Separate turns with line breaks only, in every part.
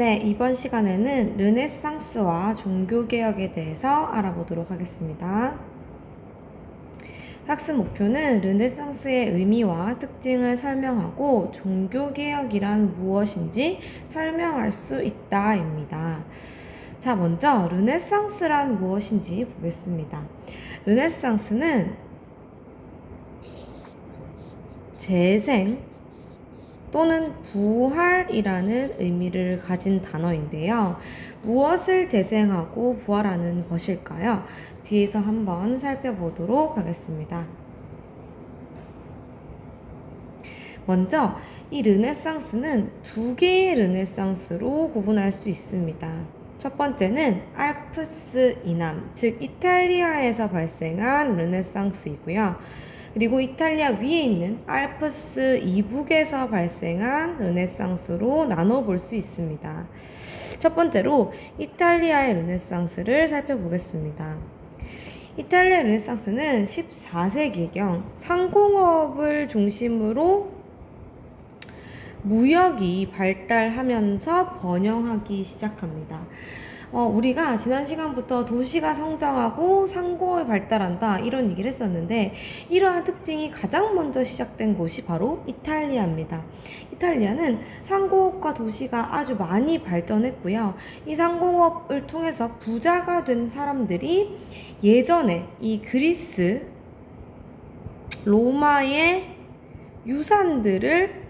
네, 이번 시간에는 르네상스와 종교개혁에 대해서 알아보도록 하겠습니다. 학습 목표는 르네상스의 의미와 특징을 설명하고 종교개혁이란 무엇인지 설명할 수 있다입니다. 자, 먼저 르네상스란 무엇인지 보겠습니다. 르네상스는 재생 또는 부활이라는 의미를 가진 단어인데요. 무엇을 재생하고 부활하는 것일까요? 뒤에서 한번 살펴보도록 하겠습니다. 먼저 이 르네상스는 두 개의 르네상스로 구분할 수 있습니다. 첫 번째는 알프스 이남, 즉 이탈리아에서 발생한 르네상스이고요. 그리고 이탈리아 위에 있는 알프스 이북에서 발생한 르네상스로 나눠볼 수 있습니다. 첫 번째로 이탈리아의 르네상스를 살펴보겠습니다. 이탈리아 르네상스는 14세기경 상공업을 중심으로 무역이 발달하면서 번영하기 시작합니다. 우리가 지난 시간부터 도시가 성장하고 상공업이 발달한다 이런 얘기를 했었는데, 이러한 특징이 가장 먼저 시작된 곳이 바로 이탈리아입니다. 이탈리아는 상공업과 도시가 아주 많이 발전했고요. 이 상공업을 통해서 부자가 된 사람들이 예전에 이 그리스, 로마의 유산들을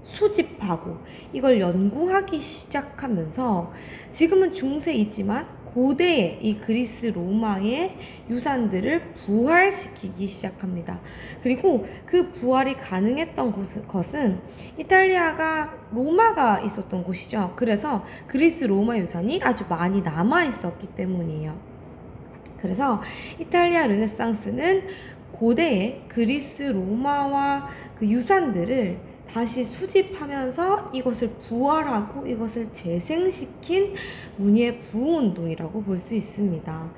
수집하고 이걸 연구하기 시작하면서, 지금은 중세이지만 고대의 이 그리스 로마의 유산들을 부활시키기 시작합니다. 그리고 그 부활이 가능했던 것은 이탈리아가 로마가 있었던 곳이죠. 그래서 그리스 로마 유산이 아주 많이 남아 있었기 때문이에요. 그래서 이탈리아 르네상스는 고대의 그리스 로마와 그 유산들을 다시 수집하면서 이것을 부활하고 이것을 재생시킨 문예 부흥운동이라고 볼 수 있습니다.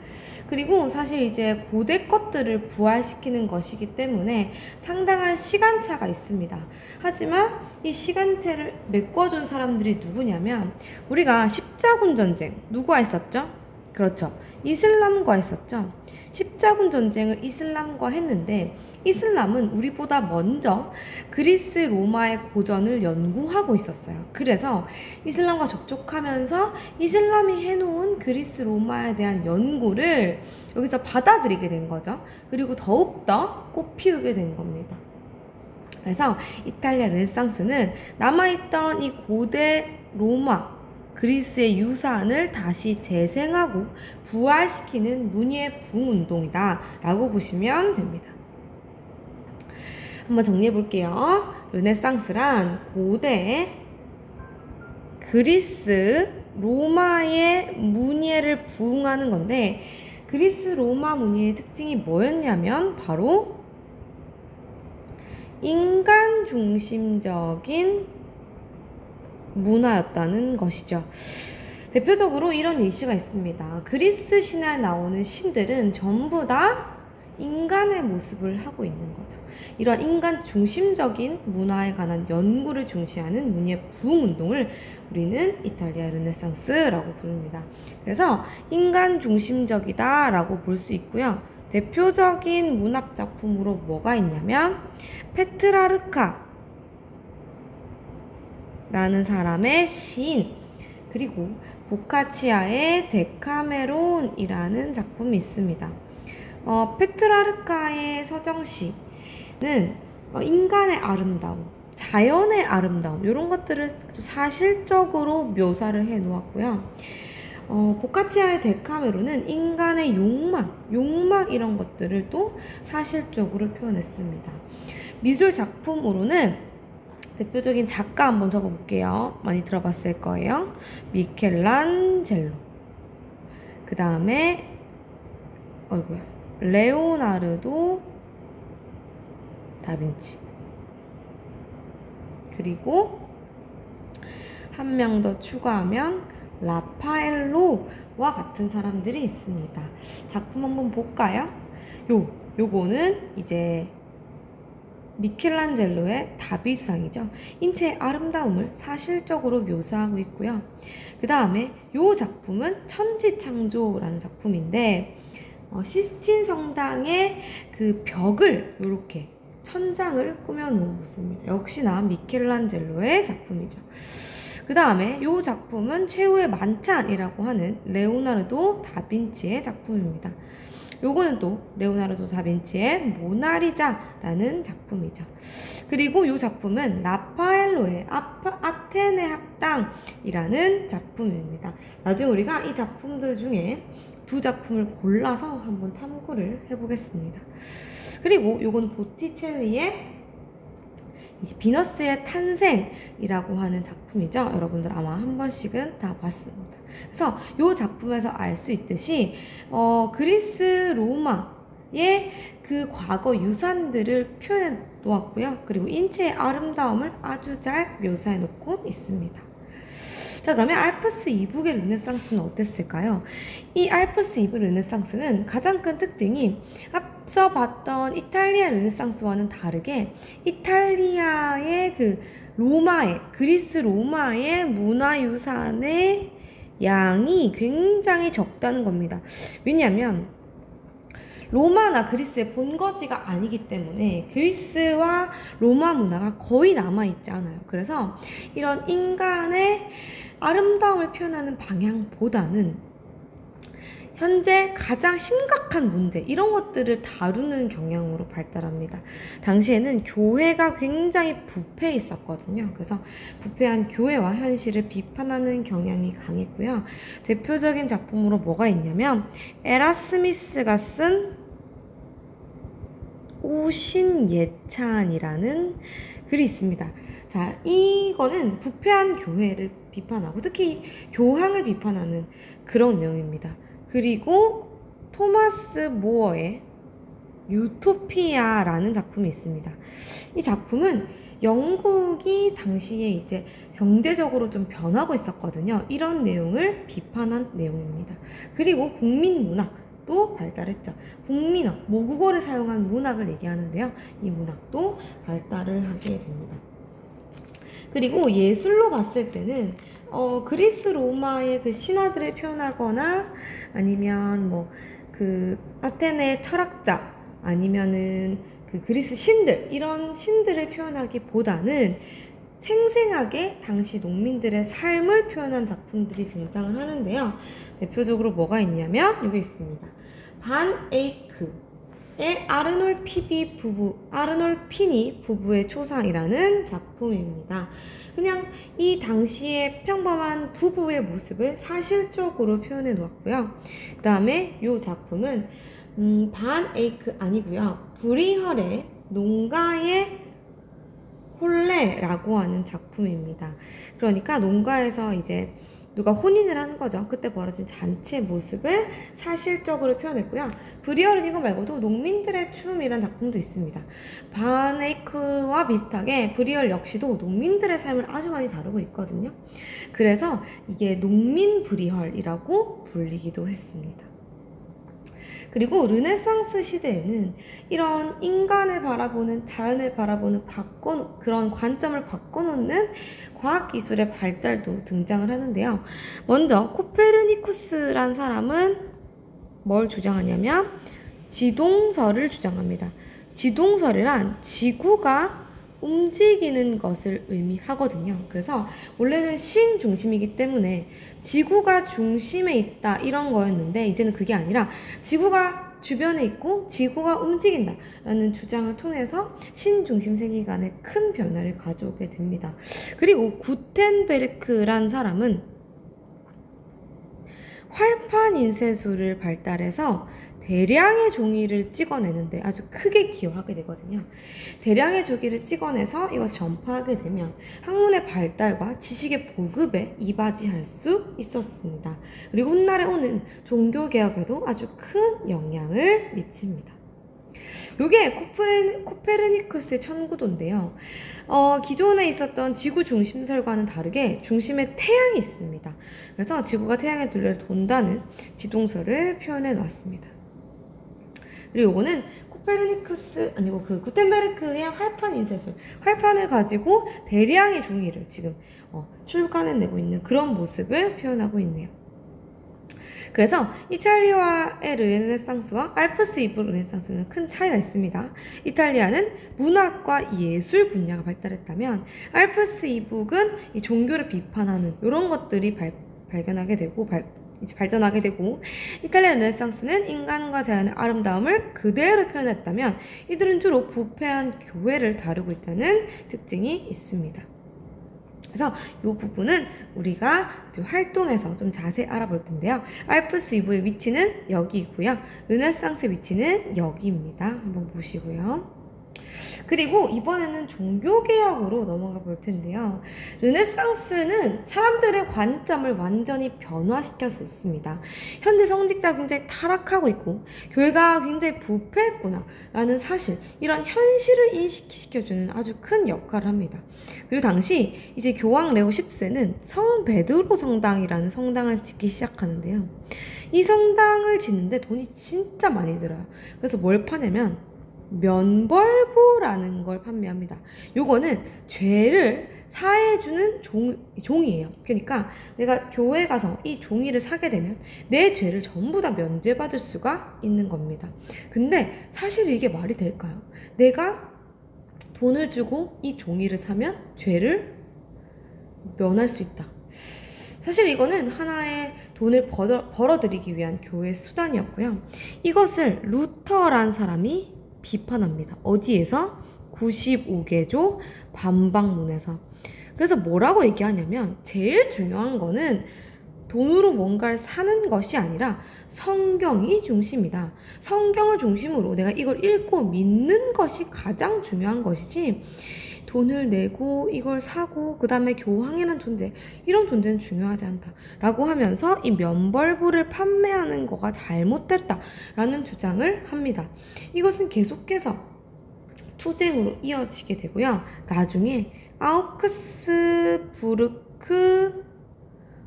그리고 사실 이제 고대 것들을 부활시키는 것이기 때문에 상당한 시간차가 있습니다. 하지만 이 시간차를 메꿔준 사람들이 누구냐면, 우리가 십자군 전쟁 누구와 했었죠? 그렇죠. 이슬람과 했었죠. 십자군 전쟁을 이슬람과 했는데, 이슬람은 우리보다 먼저 그리스 로마의 고전을 연구하고 있었어요. 그래서 이슬람과 접촉하면서 이슬람이 해놓은 그리스 로마에 대한 연구를 여기서 받아들이게 된 거죠. 그리고 더욱더 꽃피우게 된 겁니다. 그래서 이탈리아 르네상스는 남아있던 이 고대 로마, 그리스의 유산을 다시 재생하고 부활시키는 문예 부흥운동이다 라고 보시면 됩니다. 한번 정리해 볼게요. 르네상스란 고대 그리스 로마의 문예를 부흥하는 건데, 그리스 로마 문예의 특징이 뭐였냐면 바로 인간 중심적인 문화였다는 것이죠. 대표적으로 이런 예시가 있습니다. 그리스 신화에 나오는 신들은 전부 다 인간의 모습을 하고 있는 거죠. 이러한 인간 중심적인 문화에 관한 연구를 중시하는 문예 부흥운동을 우리는 이탈리아 르네상스라고 부릅니다. 그래서 인간 중심적이다 라고 볼 수 있고요. 대표적인 문학 작품으로 뭐가 있냐면 페트라르카 라는 사람의 시인, 그리고 보카치아의 데카메론이라는 작품이 있습니다. 페트라르카의 서정시는 인간의 아름다움, 자연의 아름다움 이런 것들을 아주 사실적으로 묘사를 해 놓았고요. 보카치아의 데카메론은 인간의 욕망 이런 것들을 또 사실적으로 표현했습니다. 미술 작품으로는 대표적인 작가 한번 적어볼게요. 많이 들어봤을 거예요. 미켈란젤로, 그 다음에 레오나르도 다빈치, 그리고 한 명 더 추가하면 라파엘로와 같은 사람들이 있습니다. 작품 한번 볼까요? 요거는 이제 미켈란젤로의 다비상이죠. 인체의 아름다움을 사실적으로 묘사하고 있고요. 그 다음에 이 작품은 천지창조라는 작품인데 시스틴 성당의 그 벽을 이렇게 천장을 꾸며놓은 모습입니다. 역시나 미켈란젤로의 작품이죠. 그 다음에 이 작품은 최후의 만찬이라고 하는 레오나르도 다빈치의 작품입니다. 요거는 또 레오나르도 다빈치의 모나리자라는 작품이죠. 그리고 이 작품은 라파엘로의 아테네 학당이라는 작품입니다. 나중에 우리가 이 작품들 중에 두 작품을 골라서 한번 탐구를 해보겠습니다. 그리고 요거는 보티첼리의 비너스의 탄생이라고 하는 작품이죠. 여러분들 아마 한 번씩은 다 봤습니다. 그래서 이 작품에서 알 수 있듯이 그리스 로마의 그 과거 유산들을 표현해 놓았고요. 그리고 인체의 아름다움을 아주 잘 묘사해 놓고 있습니다. 자, 그러면 알프스 이북의 르네상스는 어땠을까요? 이 알프스 이북 르네상스는 가장 큰 특징이 앞서 봤던 이탈리아 르네상스와는 다르게 이탈리아의 그 그리스 로마의 문화유산의 양이 굉장히 적다는 겁니다. 왜냐하면 로마나 그리스의 본거지가 아니기 때문에 그리스와 로마 문화가 거의 남아있지 않아요. 그래서 이런 인간의 아름다움을 표현하는 방향보다는 현재 가장 심각한 문제, 이런 것들을 다루는 경향으로 발달합니다. 당시에는 교회가 굉장히 부패해 있었거든요. 그래서 부패한 교회와 현실을 비판하는 경향이 강했고요. 대표적인 작품으로 뭐가 있냐면 에라스미스가 쓴 우신예찬이라는 글이 있습니다. 자, 이거는 부패한 교회를 비판하고 특히 교황을 비판하는 그런 내용입니다. 그리고 토마스 모어의 유토피아라는 작품이 있습니다. 이 작품은 영국이 당시에 이제 경제적으로 좀 변하고 있었거든요. 이런 내용을 비판한 내용입니다. 그리고 국민문학도 발달했죠. 국민학, 모국어를 사용한 문학을 얘기하는데요. 이 문학도 발달을 하게 됩니다. 그리고 예술로 봤을 때는 그리스 로마의 그 신화들을 표현하거나 아니면 뭐 그 아테네 철학자 아니면은 그 그리스 신들, 이런 신들을 표현하기보다는 생생하게 당시 농민들의 삶을 표현한 작품들이 등장을 하는데요. 대표적으로 뭐가 있냐면 여기 있습니다. 반 에이크의 아르놀 피니 부부의 초상이라는 작품입니다. 그냥 이 당시의 평범한 부부의 모습을 사실적으로 표현해 놓았고요. 그 다음에 이 작품은 반 에이크 아니고요. 브리헐의 농가의 혼례라고 하는 작품입니다. 그러니까 농가에서 이제 누가 혼인을 한 거죠. 그때 벌어진 잔치의 모습을 사실적으로 표현했고요. 브리얼은 이거 말고도 농민들의 춤이라는 작품도 있습니다. 반 에이크와 비슷하게 브리얼 역시도 농민들의 삶을 아주 많이 다루고 있거든요. 그래서 이게 농민 브리얼이라고 불리기도 했습니다. 그리고 르네상스 시대에는 이런 인간을 바라보는, 자연을 바라보는 그런 관점을 바꿔놓는 과학기술의 발달도 등장을 하는데요. 먼저 코페르니쿠스란 사람은 뭘 주장하냐면 지동설을 주장합니다. 지동설이란 지구가 움직이는 것을 의미하거든요. 그래서 원래는 신 중심이기 때문에 지구가 중심에 있다 이런 거였는데 이제는 그게 아니라 지구가 주변에 있고 지구가 움직인다 라는 주장을 통해서 신 중심 세계관에 큰 변화를 가져오게 됩니다. 그리고 구텐베르크란 사람은 활판 인쇄술을 발달해서 대량의 종이를 찍어내는데 아주 크게 기여하게 되거든요. 대량의 종이를 찍어내서 이것을 전파하게 되면 학문의 발달과 지식의 보급에 이바지할 수 있었습니다. 그리고 훗날에 오는 종교개혁에도 아주 큰 영향을 미칩니다. 이게 코페르니쿠스의 천구도인데요. 기존에 있었던 지구 중심설과는 다르게 중심에 태양이 있습니다. 그래서 지구가 태양의 둘레를 돈다는 지동설을 표현해 놨습니다. 그리고 이거는 코페르니쿠스 아니고 그 구텐베르크의 활판 인쇄술, 활판을 가지고 대량의 종이를 지금 출간해내고 있는 그런 모습을 표현하고 있네요. 그래서 이탈리아의 르네상스와 알프스 이브 르네상스는 큰 차이가 있습니다. 이탈리아는 문학과 예술 분야가 발달했다면 알프스 이북은 이 종교를 비판하는 이런 것들이 발견하게 되고 이제 발전하게 되고, 이탈리아 르네상스는 인간과 자연의 아름다움을 그대로 표현했다면 이들은 주로 부패한 교회를 다루고 있다는 특징이 있습니다. 그래서 이 부분은 우리가 활동에서 좀 자세히 알아볼 텐데요. 알프스 이브의 위치는 여기고요. 르네상스의 위치는 여기입니다. 한번 보시고요. 그리고 이번에는 종교개혁으로 넘어가 볼 텐데요. 르네상스는 사람들의 관점을 완전히 변화시켰습니다. 현대 성직자가 굉장히 타락하고 있고 교회가 굉장히 부패했구나 라는 사실, 이런 현실을 인식시켜주는 아주 큰 역할을 합니다. 그리고 당시 이제 교황 레오 10세는 성 베드로 성당이라는 성당을 짓기 시작하는데요. 이 성당을 짓는데 돈이 진짜 많이 들어요. 그래서 뭘 파냐면 면벌부라는 걸 판매합니다. 요거는 죄를 사해주는 종이에요. 그러니까 내가 교회 가서 이 종이를 사게 되면 내 죄를 전부 다 면제받을 수가 있는 겁니다. 근데 사실 이게 말이 될까요? 내가 돈을 주고 이 종이를 사면 죄를 면할 수 있다. 사실 이거는 하나의 돈을 벌어들이기 위한 교회의 수단이었고요. 이것을 루터란 사람이 비판합니다. 어디에서? 95개조 반박문에서. 그래서 뭐라고 얘기하냐면 제일 중요한 거는 돈으로 뭔가를 사는 것이 아니라 성경이 중심이다. 성경을 중심으로 내가 이걸 읽고 믿는 것이 가장 중요한 것이지, 돈을 내고 이걸 사고 그 다음에 교황이라는 존재, 이런 존재는 중요하지 않다 라고 하면서 이 면벌부를 판매하는 거가 잘못됐다 라는 주장을 합니다. 이것은 계속해서 투쟁으로 이어지게 되고요. 나중에 아우크스부르크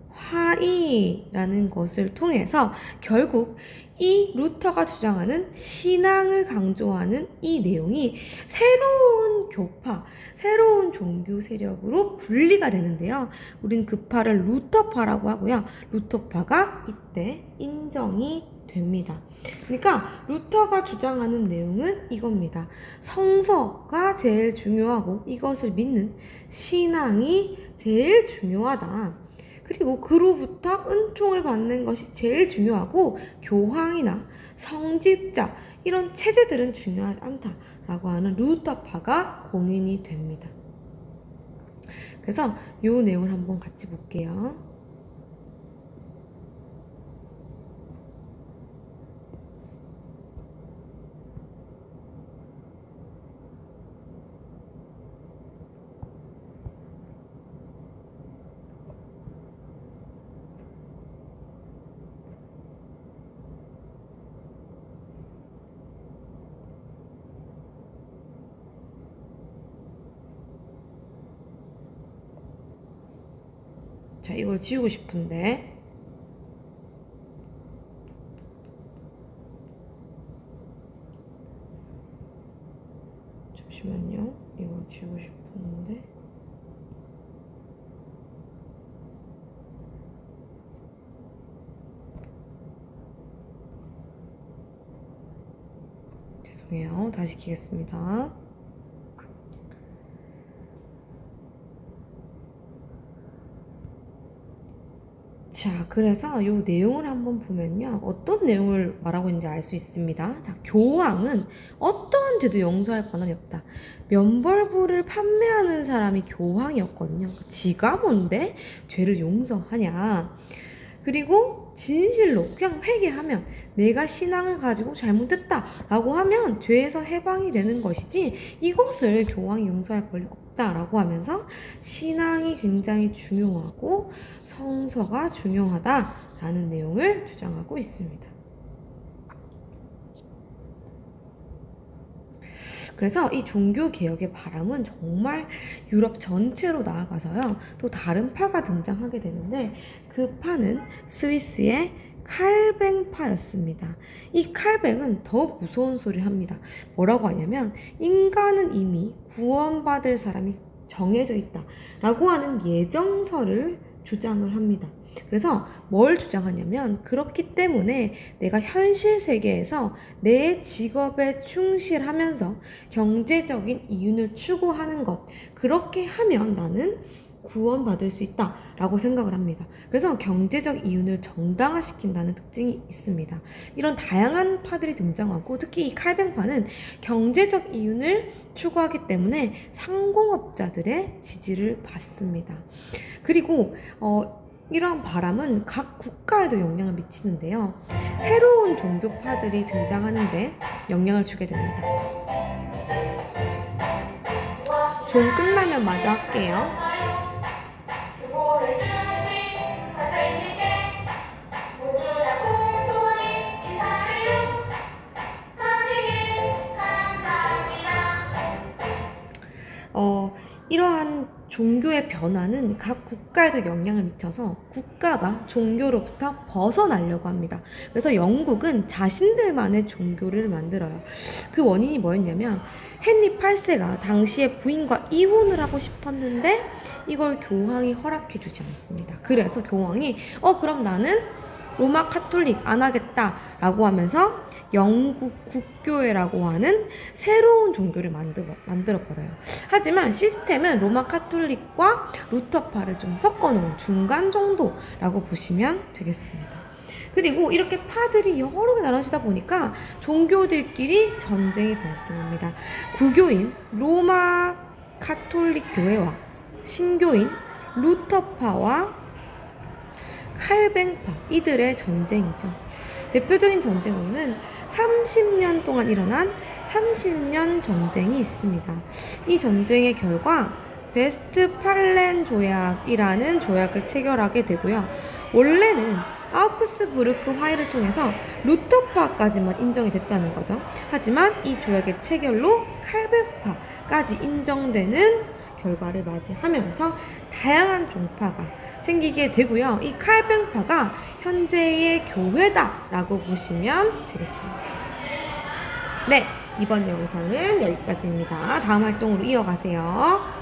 화의라는 것을 통해서 결국 이 루터가 주장하는 신앙을 강조하는 이 내용이 새로운 교파, 새로운 종교 세력으로 분리가 되는데요. 우린 그 파를 루터파라고 하고요. 루터파가 이때 인정이 됩니다. 그러니까 루터가 주장하는 내용은 이겁니다. 성서가 제일 중요하고 이것을 믿는 신앙이 제일 중요하다. 그리고 그로부터 은총을 받는 것이 제일 중요하고 교황이나 성직자 이런 체제들은 중요하지 않다라고 하는 루터파가 공인이 됩니다. 그래서 이 내용을 한번 같이 볼게요. 자, 이걸 지우고 싶은데 잠시만요. 이걸 지우고 싶었는데 죄송해요. 다시 키겠습니다. 자, 그래서 이 내용을 한번 보면요. 어떤 내용을 말하고 있는지 알 수 있습니다. 자, 교황은 어떠한 죄도 용서할 권한이 없다. 면벌부를 판매하는 사람이 교황이었거든요. 지가 뭔데 죄를 용서하냐. 그리고 진실로 그냥 회개하면, 내가 신앙을 가지고 잘못했다 라고 하면 죄에서 해방이 되는 것이지 이것을 교황이 용서할 권리 없다 라고 하면서 신앙이 굉장히 중요하고 성서가 중요하다 라는 내용을 주장하고 있습니다. 그래서 이 종교개혁의 바람은 정말 유럽 전체로 나아가서요. 또 다른 파가 등장하게 되는데 그 파는 스위스의 칼뱅파였습니다. 이 칼뱅은 더 무서운 소리를 합니다. 뭐라고 하냐면 인간은 이미 구원받을 사람이 정해져 있다 라고 하는 예정설을 주장을 합니다. 그래서 뭘 주장하냐면 그렇기 때문에 내가 현실 세계에서 내 직업에 충실하면서 경제적인 이윤을 추구하는 것, 그렇게 하면 나는 구원받을 수 있다 라고 생각을 합니다. 그래서 경제적 이윤을 정당화시킨다는 특징이 있습니다. 이런 다양한 파들이 등장하고 특히 이 칼뱅파는 경제적 이윤을 추구하기 때문에 상공업자들의 지지를 받습니다. 그리고 이러한 바람은 각 국가에도 영향을 미치는데요. 새로운 종교파들이 등장하는데 영향을 주게 됩니다. 좀 끝나면 마저 할게요. 이러한 종교의 변화는 각 국가에도 영향을 미쳐서 국가가 종교로부터 벗어나려고 합니다. 그래서 영국은 자신들만의 종교를 만들어요. 그 원인이 뭐였냐면 헨리 8세가 당시에 부인과 이혼을 하고 싶었는데 이걸 교황이 허락해 주지 않습니다. 그래서 교황이 그럼 나는 로마 카톨릭 안 하겠다 라고 하면서 영국 국교회라고 하는 새로운 종교를 만들어버려요. 하지만 시스템은 로마 카톨릭과 루터파를 좀 섞어놓은 중간 정도라고 보시면 되겠습니다. 그리고 이렇게 파들이 여러 개 나눠지다 보니까 종교들끼리 전쟁이 발생합니다. 구교인 로마 카톨릭 교회와 신교인 루터파와 칼뱅파, 이들의 전쟁이죠. 대표적인 전쟁으로는 30년 동안 일어난 30년 전쟁이 있습니다. 이 전쟁의 결과 베스트팔렌 조약이라는 조약을 체결하게 되고요. 원래는 아우크스부르크 화해를 통해서 루터파까지만 인정이 됐다는 거죠. 하지만 이 조약의 체결로 칼뱅파까지 인정되는 결과를 맞이하면서 다양한 종파가 생기게 되고요. 이 칼뱅파가 현재의 교회다라고 보시면 되겠습니다. 네, 이번 영상은 여기까지입니다. 다음 활동으로 이어가세요.